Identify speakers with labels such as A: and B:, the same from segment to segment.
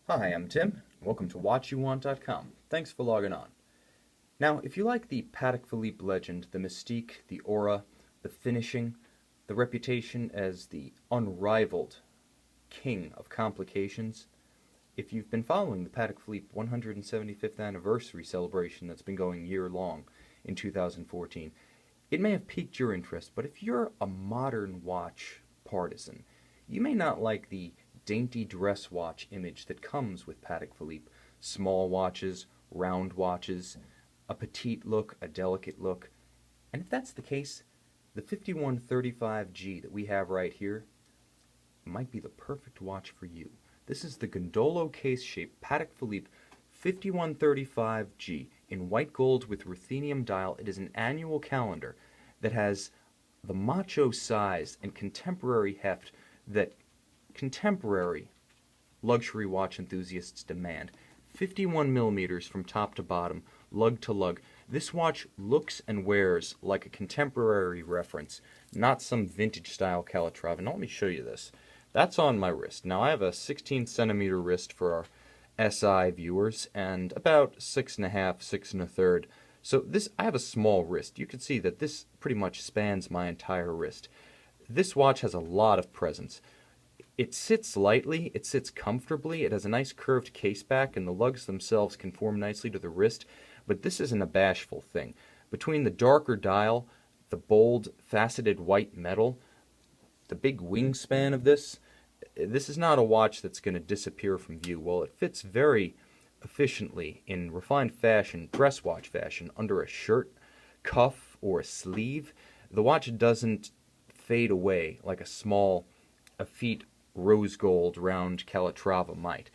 A: Hi, I'm Tim. Welcome to WatchYouWant.com. Thanks for logging on. Now, if you like the Patek Philippe legend, the mystique, the aura, the finishing, the reputation as the unrivaled king of complications, if you've been following the Patek Philippe 175th anniversary celebration that's been going year-long in 2014, it may have piqued your interest, but if you're a modern watch partisan, you may not like the dainty dress watch image that comes with Patek Philippe. Small watches, round watches, a petite look, a delicate look. And if that's the case, the 5135G that we have right here might be the perfect watch for you. This is the Gondolo case-shaped Patek Philippe 5135G in white gold with ruthenium dial. It is an annual calendar that has the macho size and contemporary heft that contemporary luxury watch enthusiasts demand. 51 millimeters from top to bottom, lug to lug. This watch looks and wears like a contemporary reference, not some vintage style Calatrava. Now let me show you this. That's on my wrist. Now I have a 16 centimeter wrist for our SI viewers and about 6.5, 6 1/3. So this, I have a small wrist. You can see that this pretty much spans my entire wrist. This watch has a lot of presence. It sits lightly, it sits comfortably, it has a nice curved case back, and the lugs themselves conform nicely to the wrist, but this isn't a bashful thing. Between the darker dial, the bold, faceted white metal, the big wingspan of this is not a watch that's going to disappear from view. Well, it fits very efficiently in refined fashion, dress watch fashion, under a shirt, cuff, or a sleeve. The watch doesn't fade away like a small, effete rose gold round Calatrava might.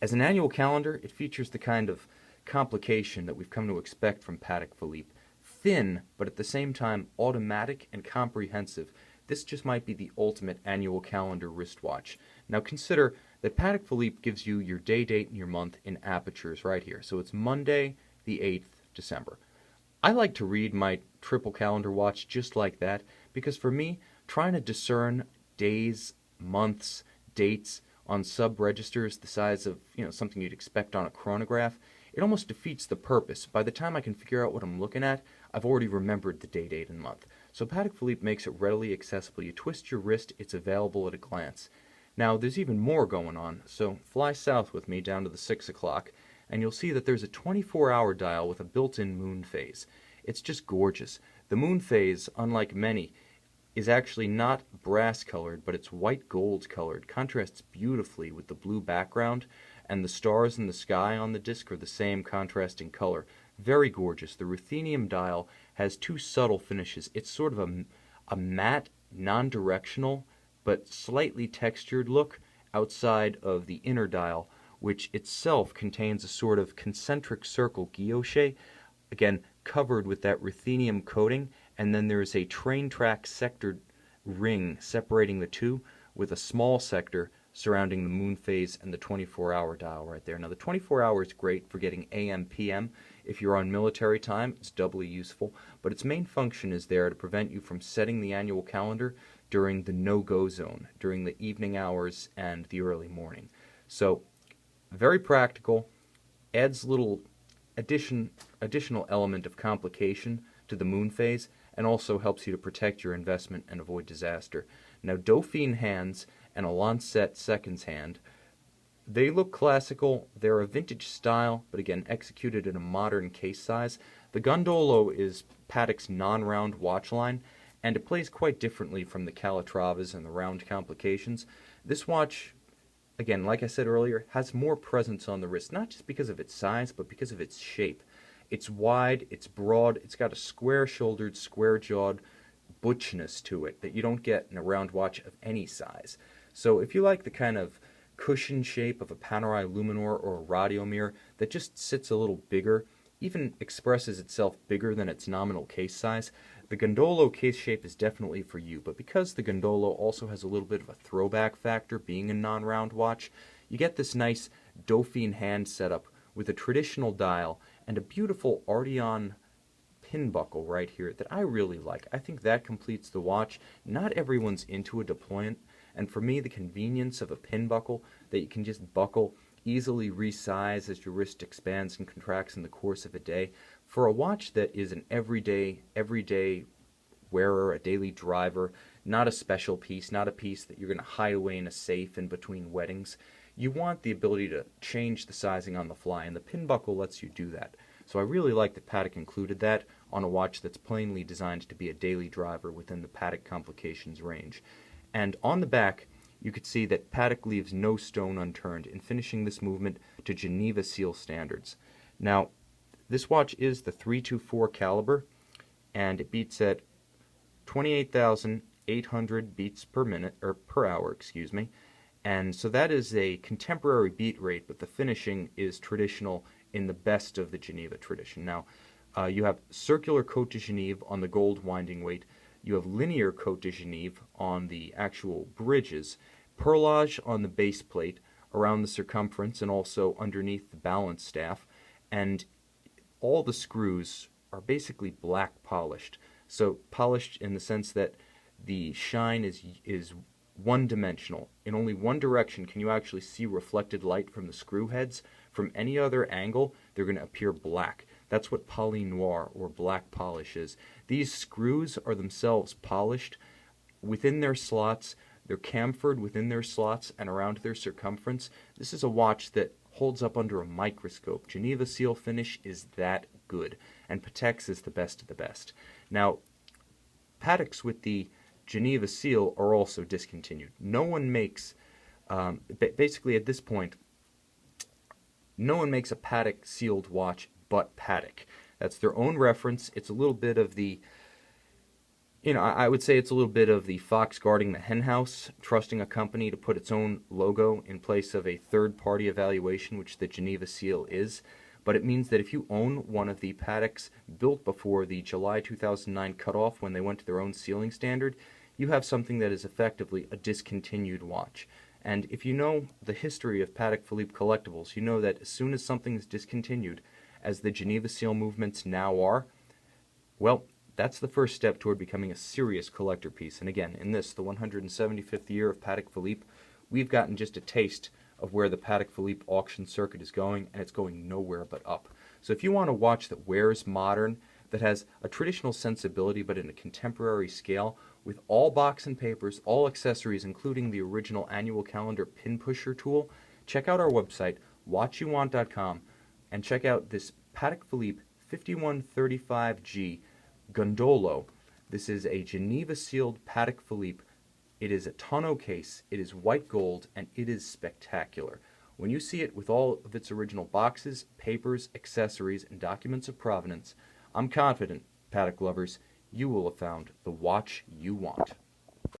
A: As an annual calendar, it features the kind of complication that we've come to expect from Patek Philippe. Thin, but at the same time automatic and comprehensive. This just might be the ultimate annual calendar wristwatch. Now consider that Patek Philippe gives you your day, date, and your month in apertures right here. So it's Monday, the 8th December. I like to read my triple calendar watch just like that because for me, trying to discern days, months, dates on sub-registers the size of, something you'd expect on a chronograph, it almost defeats the purpose. By the time I can figure out what I'm looking at, I've already remembered the day, date, and month. So Patek Philippe makes it readily accessible. You twist your wrist, it's available at a glance. Now, there's even more going on, so fly south with me down to the 6 o'clock, and you'll see that there's a 24-hour dial with a built-in moon phase. It's just gorgeous. The moon phase, unlike many, is actually not brass colored, but it's white gold colored. Contrasts beautifully with the blue background, and the stars in the sky on the disc are the same contrasting color. Very gorgeous. The ruthenium dial has two subtle finishes. It's sort of a matte, non-directional, but slightly textured look outside of the inner dial, which itself contains a sort of concentric circle guilloche, again, covered with that ruthenium coating, and then there's a train track sector ring separating the two with a small sector surrounding the moon phase and the 24-hour dial right there. Now the 24-hour is great for getting AM, PM. If you're on military time, it's doubly useful, but its main function is there to prevent you from setting the annual calendar during the no-go zone, during the evening hours and the early morning. So, very practical, adds little additional element of complication to the moon phase, and also helps you to protect your investment and avoid disaster. Now, Dauphine hands and a Lancet seconds hand, they look classical. They're a vintage style, but again, executed in a modern case size. The Gondolo is Patek's non-round watch line, and it plays quite differently from the Calatravas and the round complications. This watch, again, like I said earlier, has more presence on the wrist, not just because of its size, but because of its shape. It's wide, it's broad, it's got a square-shouldered, square-jawed butchness to it that you don't get in a round watch of any size. So if you like the kind of cushion shape of a Panerai Luminor or a Radiomir that just sits a little bigger, even expresses itself bigger than its nominal case size, the Gondolo case shape is definitely for you. But because the Gondolo also has a little bit of a throwback factor, being a non-round watch, you get this nice Dauphine hand setup with a traditional dial and a beautiful Ardian pin buckle right here that I really like. I think that completes the watch. Not everyone's into a deployment, and for me, the convenience of a pin buckle that you can just buckle easily resize as your wrist expands and contracts in the course of a day. For a watch that is an everyday wearer, a daily driver, not a special piece, not a piece that you're going to hide away in a safe in between weddings, you want the ability to change the sizing on the fly, and the pin buckle lets you do that. So I really like that Patek included that on a watch that's plainly designed to be a daily driver within the Patek complications range. And on the back, you could see that Patek leaves no stone unturned in finishing this movement to Geneva seal standards. Now, this watch is the 324 caliber, and it beats at 28,800 beats per minute, or per hour, excuse me. And so that is a contemporary beat rate, but the finishing is traditional in the best of the Geneva tradition. Now, you have circular Côte de Genève on the gold winding weight. You have linear Côte de Genève on the actual bridges, perlage on the base plate around the circumference and also underneath the balance staff, and all the screws are basically black polished. So polished in the sense that the shine is one-dimensional. In only one direction can you actually see reflected light from the screw heads. From any other angle, they're going to appear black. That's what poly noir or black polish is. These screws are themselves polished within their slots. They're chamfered within their slots and around their circumference. This is a watch that holds up under a microscope. Geneva seal finish is that good, and Patek's is the best of the best. Now, Pateks with the Geneva seal are also discontinued. No one makes, basically at this point, no one makes a Patek sealed watch but Patek. That's their own reference. It's a little bit of the, I would say it's a little bit of the fox guarding the henhouse, trusting a company to put its own logo in place of a third-party evaluation, which the Geneva seal is. But it means that if you own one of the Pateks built before the July 2009 cutoff when they went to their own sealing standard, you have something that is effectively a discontinued watch. And if you know the history of Patek Philippe collectibles, you know that as soon as something is discontinued, as the Geneva seal movements now are, well, that's the first step toward becoming a serious collector piece. And again, in this, the 175th year of Patek Philippe, we've gotten just a taste of where the Patek Philippe auction circuit is going, and it's going nowhere but up. So if you want a watch that wears modern, that has a traditional sensibility but in a contemporary scale, with all box and papers, all accessories, including the original annual calendar pin pusher tool, check out our website, watchyouwant.com, and check out this Patek Philippe 5135G Gondolo. This is a Geneva sealed Patek Philippe. It is a tonneau case, it is white gold, and it is spectacular. When you see it with all of its original boxes, papers, accessories, and documents of provenance, I'm confident, Patek lovers, you will have found the watch you want.